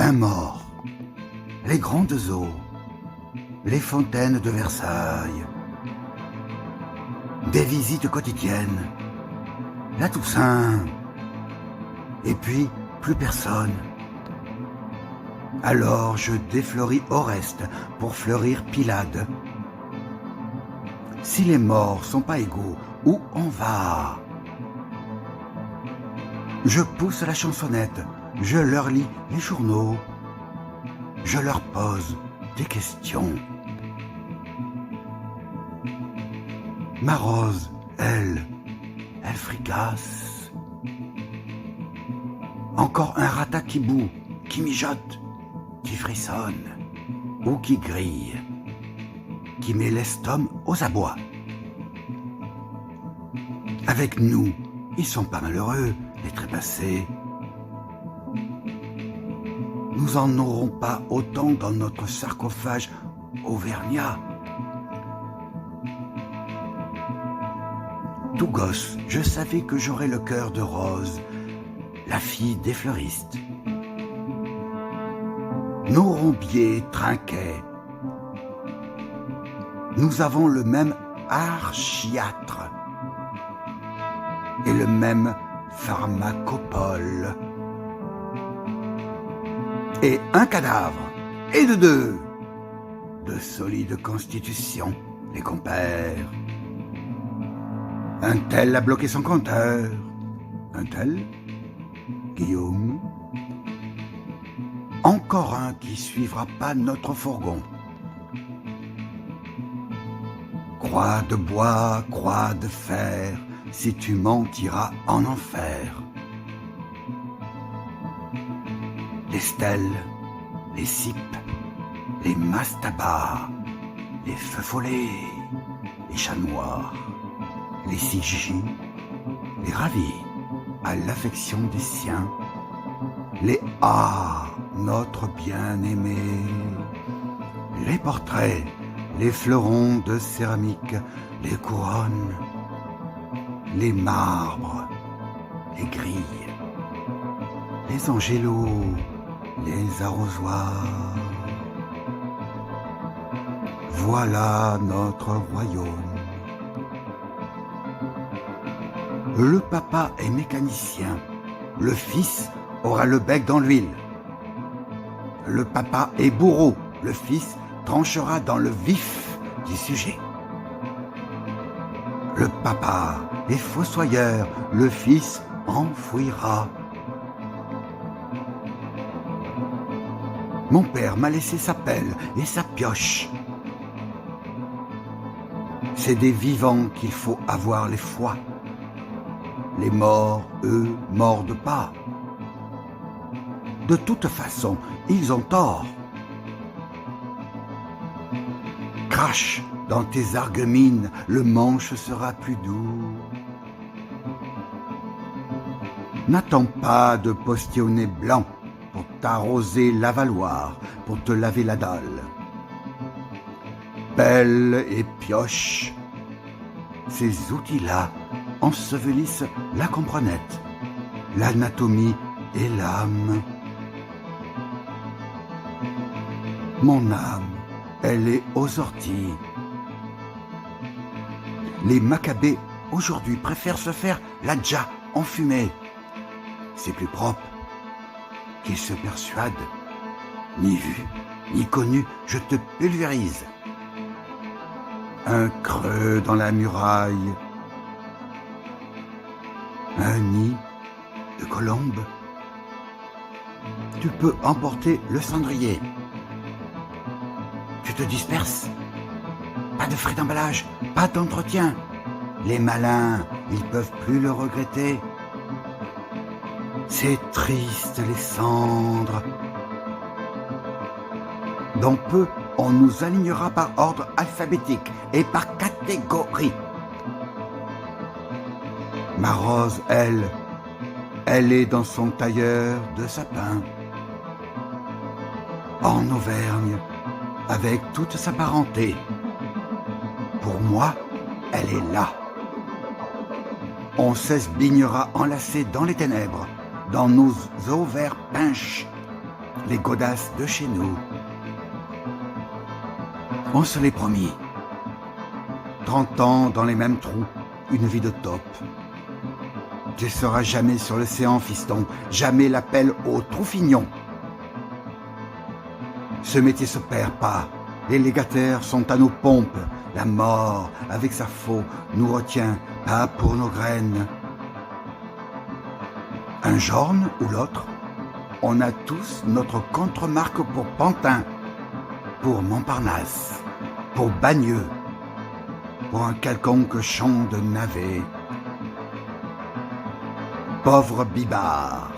un mort, les grandes eaux, les fontaines de Versailles, des visites quotidiennes, la Toussaint, et puis plus personne. Alors je défleuris Oreste pour fleurir Pylade. Si les morts sont pas égaux, où on va? Je pousse la chansonnette, je leur lis les journaux, je leur pose des questions. Ma Rose, elle fricasse. Encore un rata qui bout, qui mijote, qui frissonne ou qui grille, qui met l'estomac aux abois. Avec nous, ils sont pas malheureux, les trépassés. Nous en aurons pas autant dans notre sarcophage auvergnat. Tout gosse, je savais que j'aurais le cœur de Rose, la fille des fleuristes. Nos rombiers trinquaient. Nous avons le même archiatre et le même pharmacopole. Et un cadavre, et de deux, de solide constitution, les compères. Un tel a bloqué son compteur, un tel, Guillaume. Encore un qui suivra pas notre fourgon. Croix de bois, croix de fer, si tu mentiras en enfer. Les stèles, les cipes, les mastabas, les feux follets, les chats noirs, les sigis, les ravis à l'affection des siens, les notre bien-aimé, les portraits, les fleurons de céramique, les couronnes, les marbres, les grilles, les angélos, les arrosoirs. Voilà notre royaume. Le papa est mécanicien, le fils aura le bec dans l'huile. Le papa est bourreau, le fils tranchera dans le vif du sujet. Le papa est fossoyeur, le fils enfouira. Mon père m'a laissé sa pelle et sa pioche. C'est des vivants qu'il faut avoir les foies. Les morts, eux, mordent pas. De toute façon, ils ont tort. Crache dans tes argumines, le manche sera plus doux. N'attends pas de postillonner blanc pour t'arroser l'avaloir, pour te laver la dalle. Pelle et pioche, ces outils-là ensevelissent la comprenette, l'anatomie et l'âme. Mon âme, elle est aux orties. Les Maccabées, aujourd'hui, préfèrent se faire la dja enfumée. C'est plus propre. Qu'ils se persuadent. Ni vu, ni connu, je te pulvérise. Un creux dans la muraille. Un nid de colombe. Tu peux emporter le cendrier. Tu te disperses. Pas de frais d'emballage, pas d'entretien. Les malins, ils peuvent plus le regretter. C'est triste les cendres. Dans peu, on nous alignera par ordre alphabétique et par catégorie. Ma Rose, elle est dans son tailleur de sapin. En Auvergne, avec toute sa parenté. Pour moi, elle est là. On s'esbignera enlacés dans les ténèbres, dans nos ovaires pinches, les godasses de chez nous. On se l'est promis. 30 ans dans les mêmes trous, une vie de top. Tu seras jamais sur l'océan, fiston, jamais l'appel au Troufignon. Ce métier se perd pas, les légataires sont à nos pompes. La mort, avec sa faux, nous retient, pas pour nos graines. Un jorne ou l'autre, on a tous notre contre-marque pour Pantin, pour Montparnasse, pour Bagneux, pour un quelconque champ de navets. Pauvre Bibard,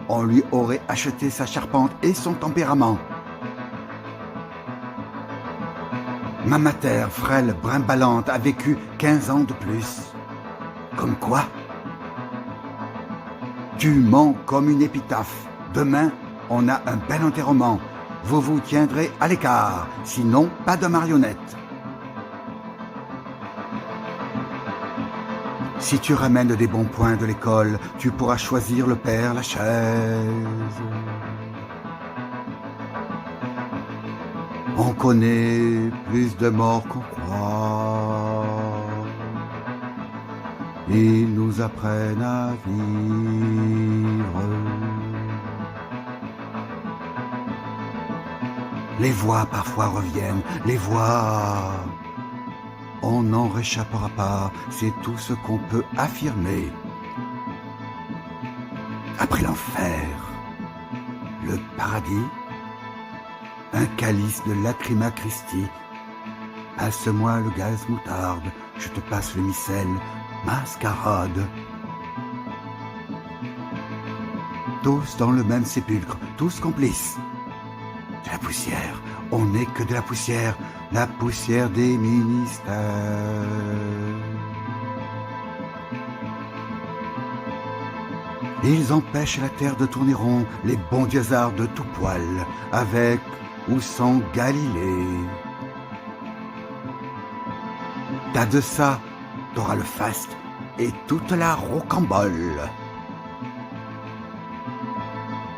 on lui aurait acheté sa charpente et son tempérament. Ma mater, frêle, brimballante, a vécu 15 ans de plus. Comme quoi? Tu mens comme une épitaphe. Demain, on a un bel enterrement. Vous vous tiendrez à l'écart, sinon pas de marionnette. Si tu ramènes des bons points de l'école, tu pourras choisir le Père Lachaise. On connaît plus de morts qu'on croit. Ils nous apprennent à vivre. Les voix parfois reviennent, les voix. On n'en réchappera pas, c'est tout ce qu'on peut affirmer. Après l'enfer, le paradis, un calice de Lacryma Christi. Passe-moi le gaz moutarde, je te passe le micelle, mascarade. Tous dans le même sépulcre, tous complices. De la poussière, on n'est que de la poussière des ministères. Ils empêchent la terre de tourner rond, les bons diazards de tout poil, avec ou sans Galilée. T'as de ça, t'auras le faste et toute la rocambole.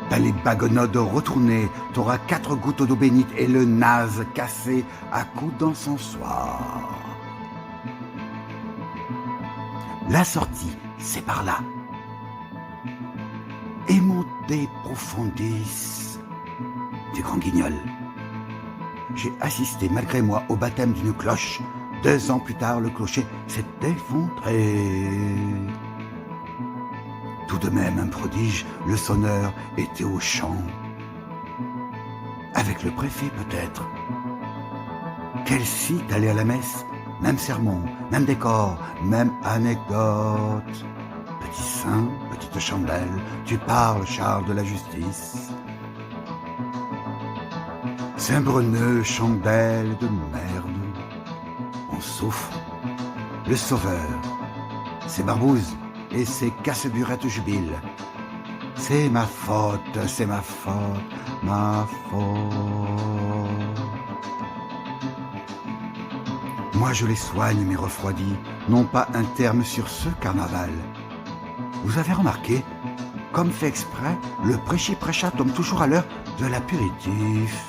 T'as les baguenodes retournées, t'auras 4 gouttes d'eau bénite et le naze cassé à coups d'encensoir. La sortie, c'est par là. Et montez profondis du grand guignol. J'ai assisté malgré moi au baptême d'une cloche. 2 ans plus tard, le clocher s'est effondré. Tout de même un prodige, le sonneur était au champ. Avec le préfet peut-être. Quel site d'aller à la messe, même sermon, même décor, même anecdote. Petit saint, petite chandelle, tu parles, Charles de la justice. Saint-Breneux, chandelle de merde. On souffre. Le sauveur, c'est Barbouze et ses casse-burettes jubilent. C'est ma faute, ma faute. Moi je les soigne, mes refroidis, non pas un terme sur ce carnaval. Vous avez remarqué, comme fait exprès, le prêchi-prêcha tombe toujours à l'heure de l'apéritif.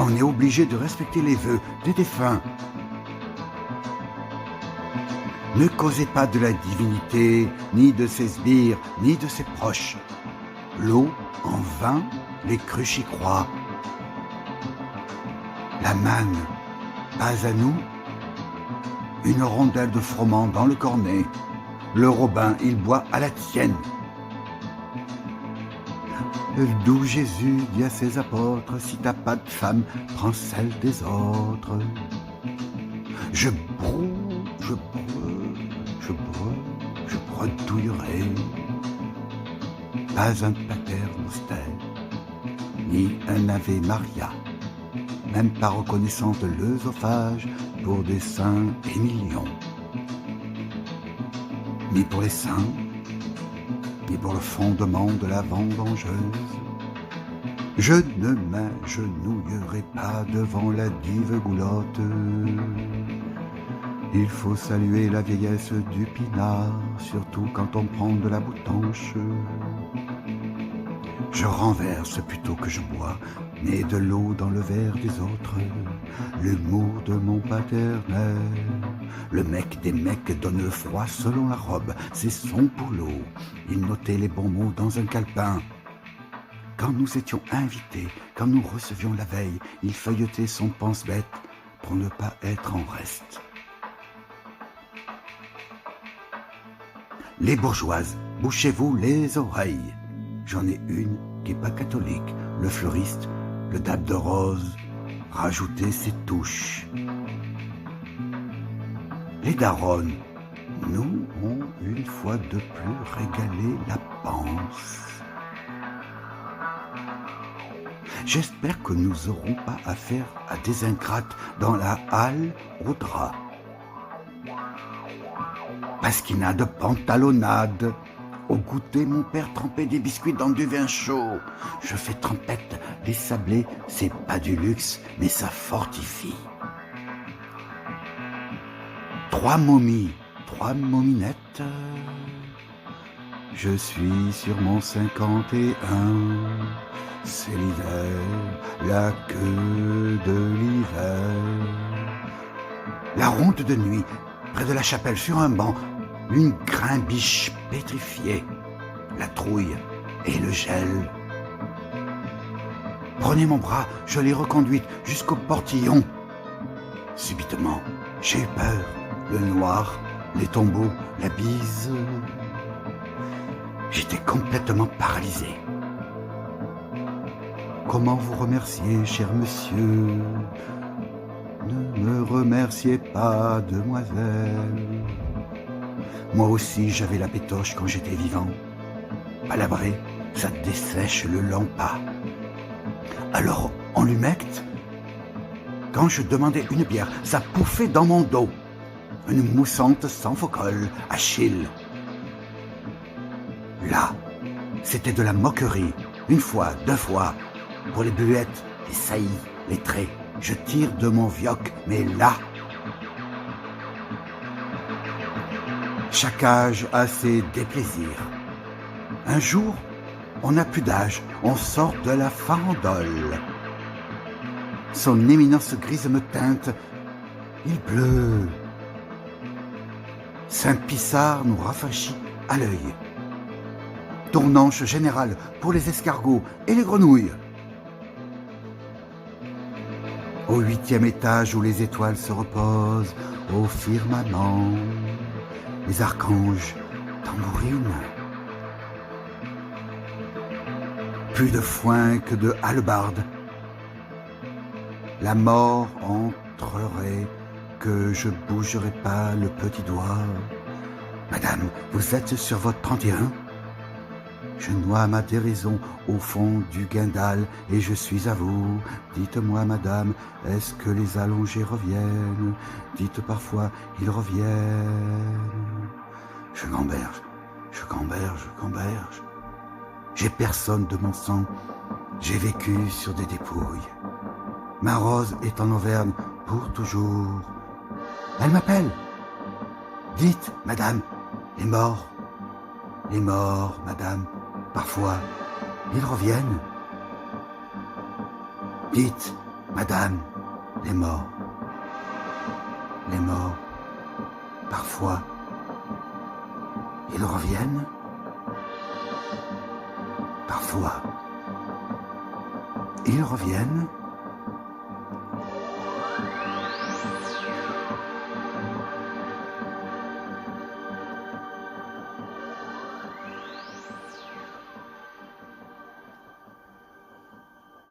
On est obligé de respecter les vœux des défunts. Ne causez pas de la divinité, ni de ses sbires, ni de ses proches. L'eau, en vain, les cruches y croient. La manne, pas à nous. Une rondelle de froment dans le cornet. Le Robin, il boit à la tienne. D'où Jésus dit à ses apôtres, si t'as pas de femme, prends celle des autres. Je bredouillerai. Pas un pater noster, ni un Ave Maria, même pas reconnaissant de l'œsophage pour des saints et millions. Ni pour les saints, ni pour le fondement de la vendangeuse. Je ne m'agenouillerai pas devant la dive goulotte. Il faut saluer la vieillesse du pinard, surtout quand on prend de la boutanche. Je renverse plutôt que je bois, mais de l'eau dans le verre des autres. L'humour de mon paternel. Le mec des mecs donne le froid selon la robe, c'est son boulot. Il notait les bons mots dans un calepin. Quand nous étions invités, quand nous recevions la veille, il feuilletait son pense-bête pour ne pas être en reste. Les bourgeoises, bouchez-vous les oreilles. J'en ai une qui est pas catholique, le fleuriste, le dab de rose, rajoutez ses touches. Les daronnes, nous ont une fois de plus régalé la panse. J'espère que nous n'aurons pas affaire à des ingrates dans la halle au drap. Parce qu'il n'a de pantalonnade. Au goûter, mon père trempait des biscuits dans du vin chaud. Je fais trempette. Les sablés, c'est pas du luxe, mais ça fortifie. 3 momies, 3 mominettes. Je suis sur mon 51. C'est l'hiver, la queue de l'hiver. La ronde de nuit, près de la chapelle, sur un banc, une grimbiche pétrifiée, la trouille et le gel. Prenez mon bras, je l'ai reconduite jusqu'au portillon. Subitement, j'ai eu peur, le noir, les tombeaux, la bise. J'étais complètement paralysé. Comment vous remercier, cher monsieur? Ne me remerciez pas, demoiselle. Moi aussi, j'avais la pétoche quand j'étais vivant. Palabré, ça dessèche le lampas. Alors, on l'humecte. Quand je demandais une bière, ça pouffait dans mon dos. Une moussante sans faux col, Achille. Là, c'était de la moquerie. Une fois, 2 fois. Pour les buettes, les saillies, les traits, je tire de mon vioc, mais là... Chaque âge a ses déplaisirs. Un jour, on n'a plus d'âge, on sort de la farandole. Son éminence grise me teinte, il pleut. Saint-Pissard nous rafraîchit à l'œil. Tournanche générale pour les escargots et les grenouilles. Au 8e étage où les étoiles se reposent, au firmament, les archanges tambourinent. Plus de foin que de hallebarde. La mort entrerait, que je bougerai pas le petit doigt. Madame, vous êtes sur votre 31? Je noie ma déraison au fond du guindal et je suis à vous. Dites-moi, madame, est-ce que les allongés reviennent? Dites parfois, ils reviennent. Je gamberge, je gamberge, je gamberge. J'ai personne de mon sang, j'ai vécu sur des dépouilles. Ma rose est en Auvergne pour toujours. Elle m'appelle. Dites, madame, les morts, madame. Parfois, ils reviennent. Dites, madame, les morts, parfois, ils reviennent. Parfois, ils reviennent.